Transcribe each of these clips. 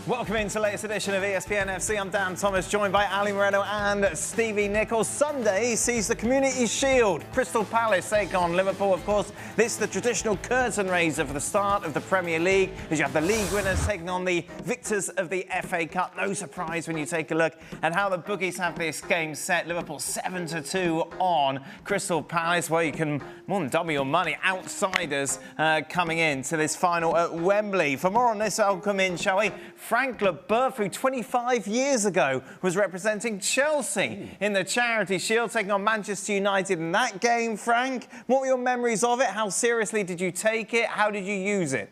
Welcome into the latest edition of ESPN FC. I'm Dan Thomas, joined by Ali Moreno and Stevie Nicol. Sunday sees the Community Shield. Crystal Palace take on Liverpool, of course. This is the traditional curtain raiser for the start of the Premier League, as you have the league winners taking on the victors of the FA Cup. No surprise when you take a look at how the bookies have this game set. Liverpool 7-2 on Crystal Palace, where you can more than double your money. Outsiders coming in to this final at Wembley. For more on this, I'll come in, shall we? Frank Leboeuf, who 25 years ago was representing Chelsea in the Charity Shield, taking on Manchester United in that game. Frank, what were your memories of it? How seriously did you take it? How did you use it?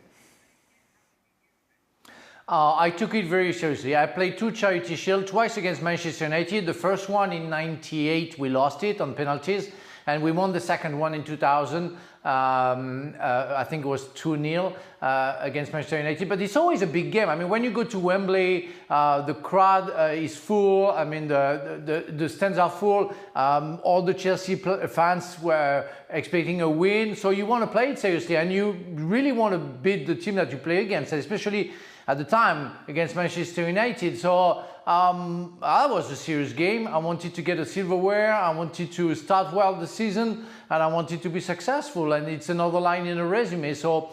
I took it very seriously. I played two Charity Shield, twice against Manchester United. The first one in '98, we lost it on penalties, and we won the second one in 2000. I think it was 2-0 against Manchester United. But it's always a big game. I mean, when you go to Wembley, the crowd is full. I mean, the stands are full. All the Chelsea fans were expecting a win. So you want to play it seriously, and you really want to beat the team that you play against, especially at the time against Manchester United. So that was a serious game. I wanted to get a silverware. I wanted to start well the season, and I wanted to be successful. And it's another line in a resume. So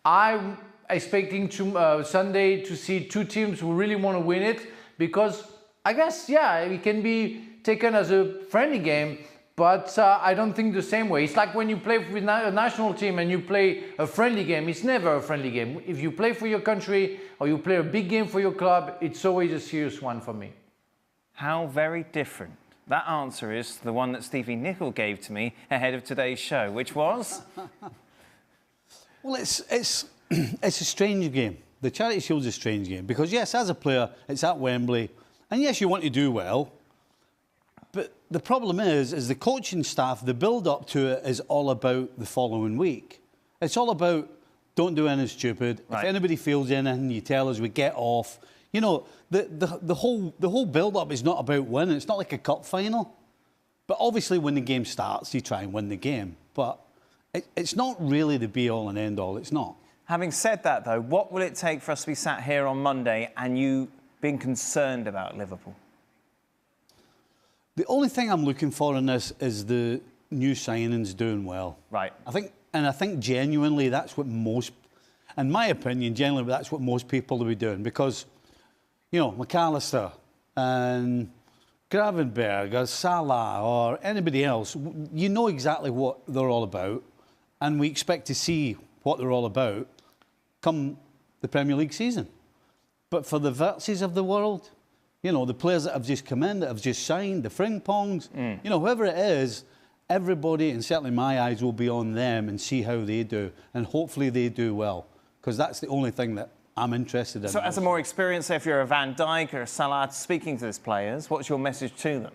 I'm expecting Sunday to see two teams who really want to win it, because I guess, yeah, it can be taken as a friendly game, but I don't think the same way. It's like when you play with a national team and you play a friendly game, it's never a friendly game. If you play for your country or you play a big game for your club, it's always a serious one for me. How very different that answer is to the one that Stevie Nicol gave to me ahead of today's show, which was? Well, it's a strange game. The Charity Shield's a strange game because, yes, as a player, it's at Wembley, and yes, you want to do well. But the problem is the coaching staff, the build-up to it is all about the following week. It's all about don't do anything stupid. Right. If anybody feels anything, you tell us, we get off. You know, the whole build-up is not about winning. It's not like a cup final. But obviously, when the game starts, you try and win the game. But it's not really the be-all and end-all. It's not. Having said that, though, what will it take for us to be sat here on Monday and you being concerned about Liverpool? The only thing I'm looking for in this is the new signings doing well. Right. I think genuinely that's what most, in my opinion, genuinely that's what most people will be doing, because, you know, McAllister and Gravenberg or Salah or anybody else, you know exactly what they're all about, and we expect to see what they're all about come the Premier League season. But for the Virtues of the world, you know, the players that have just come in, that have just signed, the Frimpong's, you know, whoever it is, everybody, and certainly my eyes will be on them and see how they do. And hopefully they do well, because that's the only thing that I'm interested in. So as a more experienced, if you're a Van Dijk or a Salah speaking to these players, what's your message to them?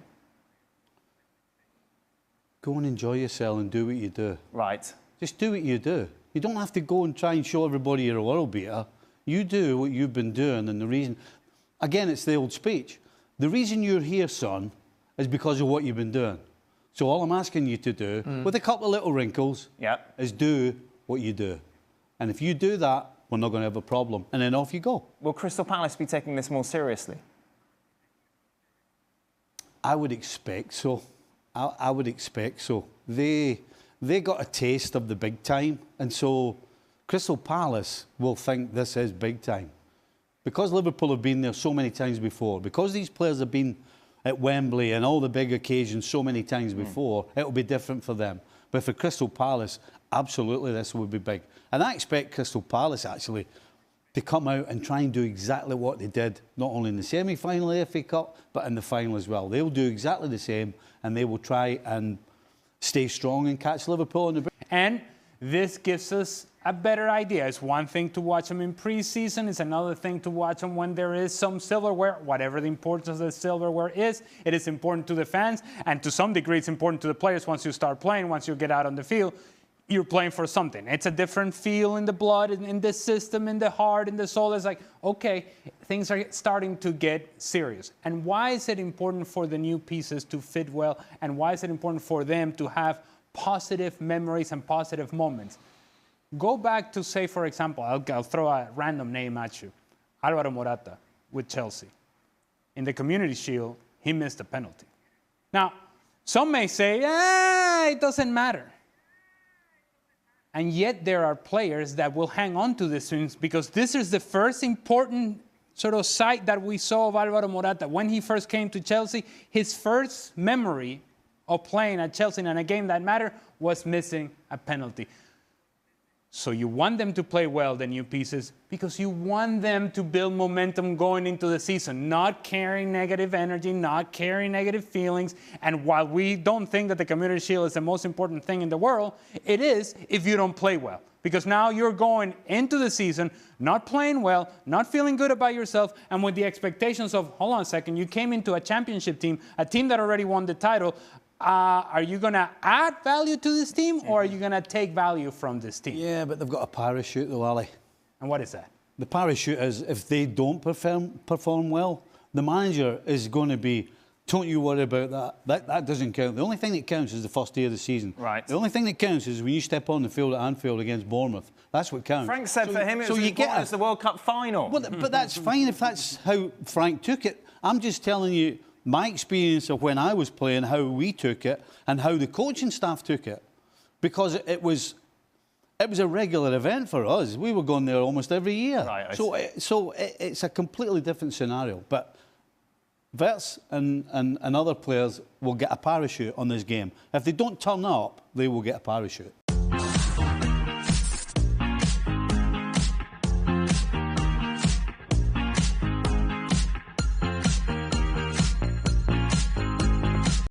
Go and enjoy yourself and do what you do. Right. Just do what you do. You don't have to go and try and show everybody you're a world beater. You do what you've been doing, and the reason... Again, it's the old speech. The reason you're here, son, is because of what you've been doing. So all I'm asking you to do, with a couple of little wrinkles, is do what you do. And if you do that, we're not going to have a problem. And then off you go. Will Crystal Palace be taking this more seriously? I would expect so. I would expect so. They got a taste of the big time. And so Crystal Palace will think this is big time. Because Liverpool have been there so many times before, because these players have been at Wembley and all the big occasions so many times before, it'll be different for them. But for Crystal Palace, absolutely this will be big. And I expect Crystal Palace, actually, to come out and try and do exactly what they did, not only in the semi-final of the FA Cup, but in the final as well. They'll do exactly the same, and they will try and stay strong and catch Liverpool in the break. And this gives us a better idea. It's one thing to watch them in pre-season. It's another thing to watch them when there is some silverware. Whatever the importance of the silverware is, it is important to the fans. And to some degree, it's important to the players once you start playing, once you get out on the field. You're playing for something. It's a different feel in the blood, in the system, in the heart, in the soul. It's like, okay, things are starting to get serious. And why is it important for the new pieces to fit well? And why is it important for them to have positive memories and positive moments? Go back to, say, for example, I'll throw a random name at you. Alvaro Morata with Chelsea. In the Community Shield, he missed a penalty. Now, some may say, it doesn't matter. And yet there are players that will hang on to these things because this is the first important sort of sight that we saw of Alvaro Morata. When he first came to Chelsea, his first memory of playing at Chelsea in a game that mattered was missing a penalty. So you want them to play well, the new pieces, because you want them to build momentum going into the season, not carrying negative energy, not carrying negative feelings. And while we don't think that the Community Shield is the most important thing in the world, it is if you don't play well. Because now you're going into the season not playing well, not feeling good about yourself, and with the expectations of, hold on a second, you came into a championship team, a team that already won the title. Are you going to add value to this team, or are you going to take value from this team? Yeah, but they've got a parachute though, Ali. And what is that? The parachute is if they don't perform well, the manager is going to be, don't you worry about that. That doesn't count. The only thing that counts is the first day of the season. Right. The only thing that counts is when you step on the field at Anfield against Bournemouth. That's what counts. Frank said for him it was as important as the World Cup final. Well, but that's fine if that's how Frank took it. I'm just telling you my experience of when I was playing, how we took it, and how the coaching staff took it. Because it was a regular event for us. We were going there almost every year. Right, So it's a completely different scenario. But Wirtz and other players will get a parachute on this game. If they don't turn up, they will get a parachute.